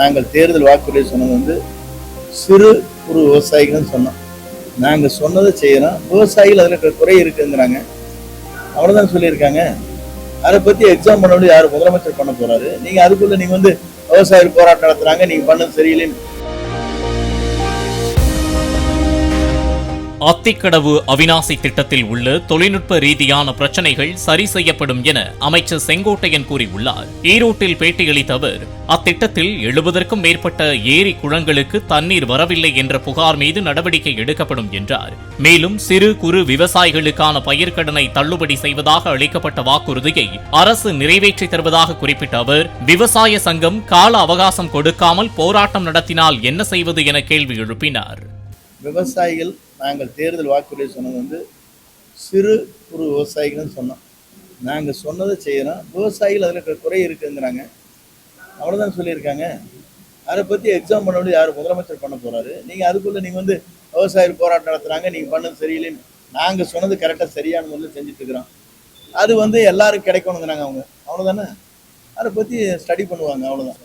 நாங்கள் தேர்தல் வாக்குறுதி சொன்னது வந்து சிறு குறு விவசாயிகள்னு சொன்னோம். நாங்கள் சொன்னதை செய்யறோம். விவசாயிகள் அதில் குறை இருக்குங்கிறாங்க. அவ்வளோதான் சொல்லியிருக்காங்க. அதை பற்றி எக்ஸாம் பண்ண யார் முதலமைச்சர் பண்ண போறாரு? நீங்க அதுக்குள்ள நீங்க வந்து விவசாயிகள் போராட்டம் நடத்துறாங்க, நீங்க பண்ணது சரியில்லைன்னு. அத்திக்கடவு அவிநாசி திட்டத்தில் உள்ள தொழில்நுட்ப ரீதியான பிரச்சனைகள் சரி செய்யப்படும் என அமைச்சர் செங்கோட்டையன் கூறியுள்ளார். ஈரோட்டில் பேட்டியளித்த அவர், அத்திட்டத்தில் 70க்கும் மேற்பட்ட ஏரி குளங்களுக்கு தண்ணீர் வரவில்லை என்ற புகார் மீது நடவடிக்கை எடுக்கப்படும் என்றார். மேலும் சிறு குறு விவசாயிகளுக்கான பயிர்க்கடனை தள்ளுபடி செய்வதாக அளிக்கப்பட்ட வாக்குறுதியை அரசு நிறைவேற்றி தருவதாக குறிப்பிட்ட அவர், விவசாய சங்கம் கால அவகாசம் கொடுக்காமல் போராட்டம் நடத்தினால் என்ன செய்வது என கேள்வி எழுப்பினார். விவசாயிகள் நாங்கள் தேர்தல் வாக்குறுதி சொன்னது வந்து சிறு குறு விவசாயிகள்னு சொன்னோம். நாங்கள் சொன்னதை செய்யறோம். விவசாயிகள் அதில் குறை இருக்குங்கிறாங்க. அவ்வளோதான் சொல்லியிருக்காங்க. அதை பற்றி எக்ஸாம் பண்ண யார் முதலமைச்சர் பண்ண போறாரு? நீங்க அதுக்குள்ள நீங்க வந்து விவசாயிகள் போராட்டம் நடத்துறாங்க, நீங்க பண்ணது சரியில்லைன்னு. நாங்கள் சொன்னது கரெக்டாக சரியான முறையில் செஞ்சுட்டு இருக்கிறோம். அது வந்து எல்லாரும் கிடைக்கணுங்கிறாங்க அவங்க. அவ்வளோதானே. அதை பற்றி ஸ்டடி பண்ணுவாங்க. அவ்வளோதான்.